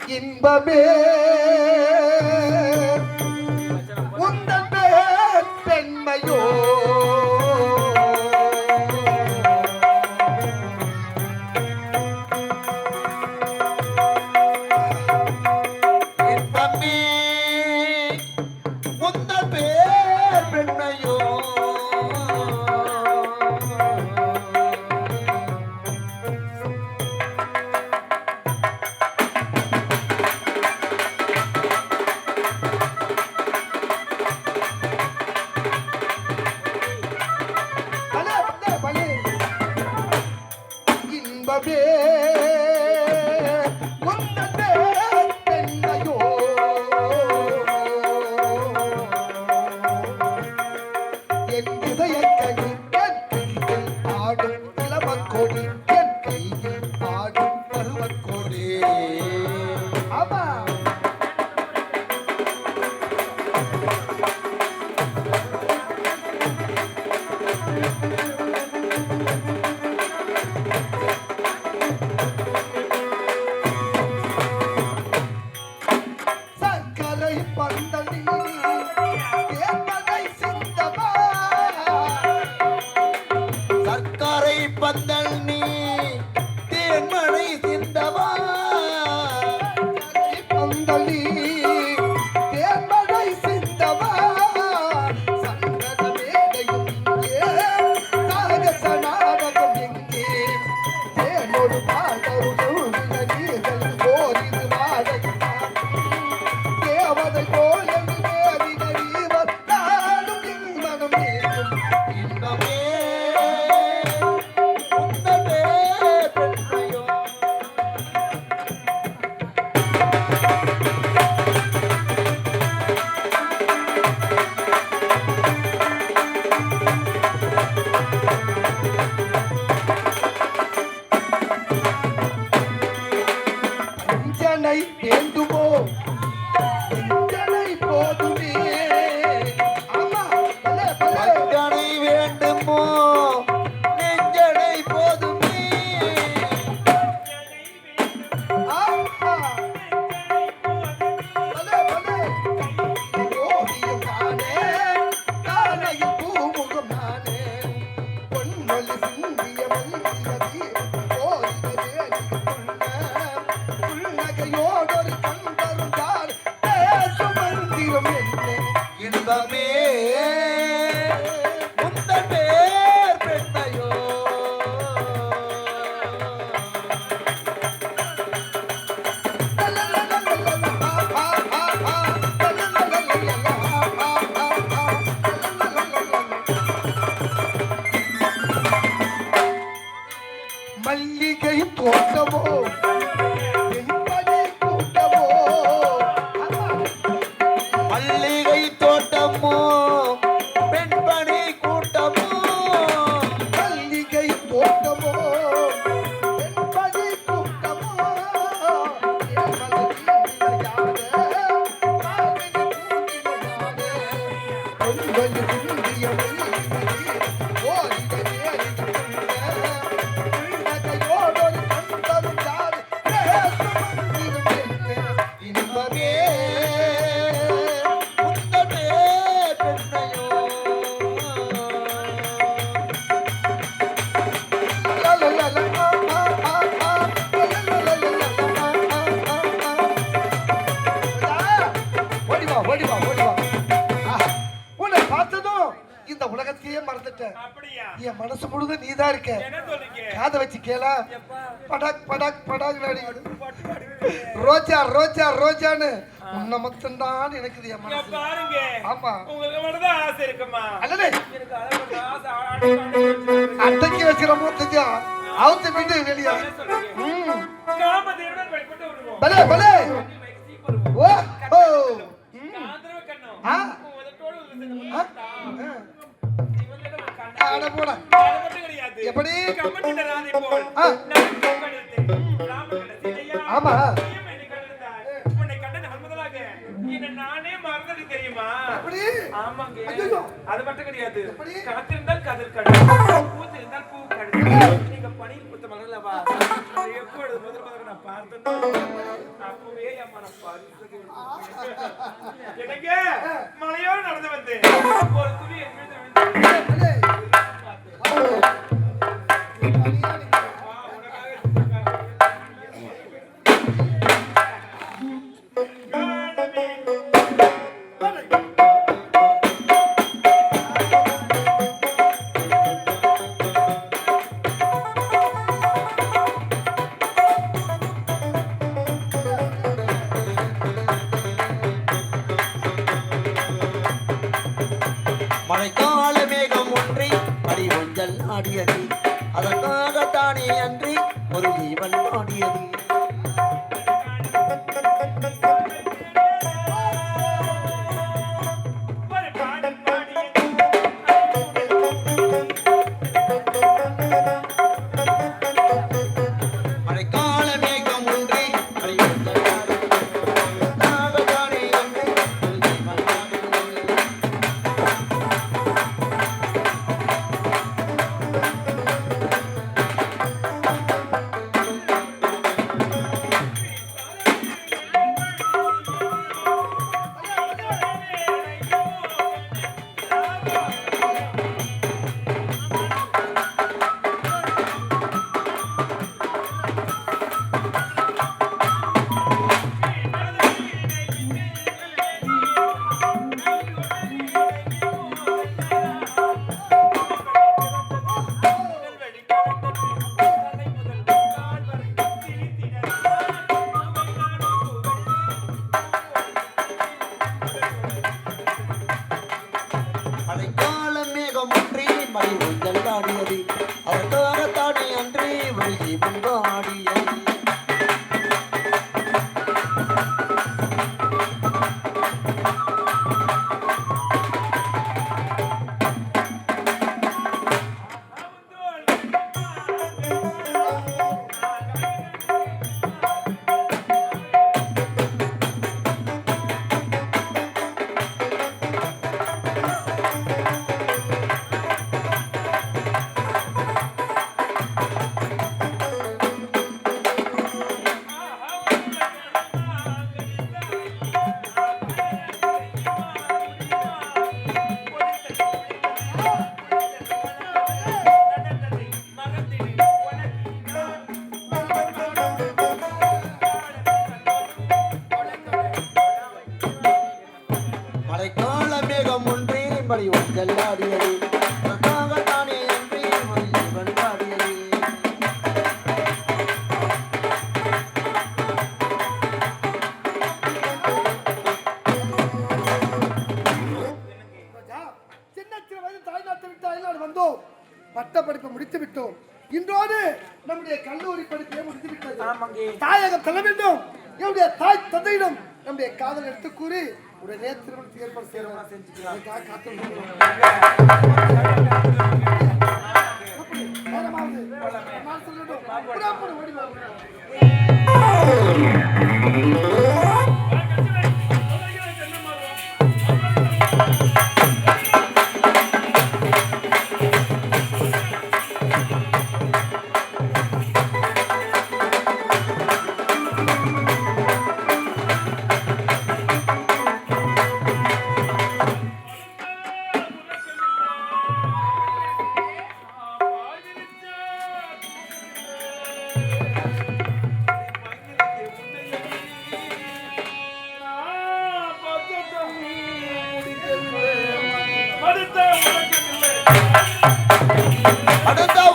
இன்பமே உந்தன் பேர் பெண்மையோ மல்லிகை தோட்டமோ மல்லிகை தோட்டமோ பெண்பணி கூட்டமோ மல்லிகை தோட்டமோ பெண்பணி கூட்டமோ என் மனசு முழுதும் நீதான் இருக்க. காதை வச்சு கேளா படாக் படாக் படாக் ரோஜா ரோஜா ரோஜான்னு உன்னை மட்டும்தான் எனக்கு என் மனசு. ஆமா அட்டைக்கு வச்சுற மூத்தஞ்சா அவுத்து விட்டு வெளியா பலே பலே ஓ ஓ எப்படி ஆமா நானே மறந்தது தெரியுமா? அது மட்டும் கிடையாது. காத்திருந்தால் கதிர் கடல், பூத்திருந்தால் பூ கடல். நீங்க பணியில் புத்த மகளவா எப்பொழுது முதல் முதல்ல நான் அப்பவே எனக்கு மழையோடு நடந்து வந்தேன் ஒரு துணி மழைக்கால மேகம் ஒன்றி அடி ஒஞ்சல் ஆடியது அதற்காகத்தானே அன்றி ஒரு ஜீவன் ஆடியது மழைக்கால மேகம் ஒன்றி அடி ஒஞ்சல் அதற்காகத்தானே அன்றி ஒரு ஜீவன் ஆடியது மழைக்கால மேகம் ஒன்றி மழை ஒன்றல் ஆடியது அதற்காகத்தானே அன்றி ஒரு ஜீவன் ஆடியது மழைக்கால மேகம் ஒன்றி மழை ஒன்றல் ஆடியது அதற்காகத்தானே அன்றி ஒரு ஜீவன் ஆடியது சின்ன சின்ன வயது தாய்நாட்டை விட்டு அயல்நாடு வந்தோம் பட்ட படிப்பை முடித்து விட்டோம் இன்றோடு நம்முடைய கல்லூரி படிப்பை முடித்து விட்டது தாயகம் செல்ல வேண்டும் என்னுடைய தாய் தந்தையிடம் நம்முடைய காதல் எடுத்து கூறி உடனே திருமணத்துக்கு ஏற்பாடு செய்யலாம் செஞ்சுக்கலாம் அடுத்த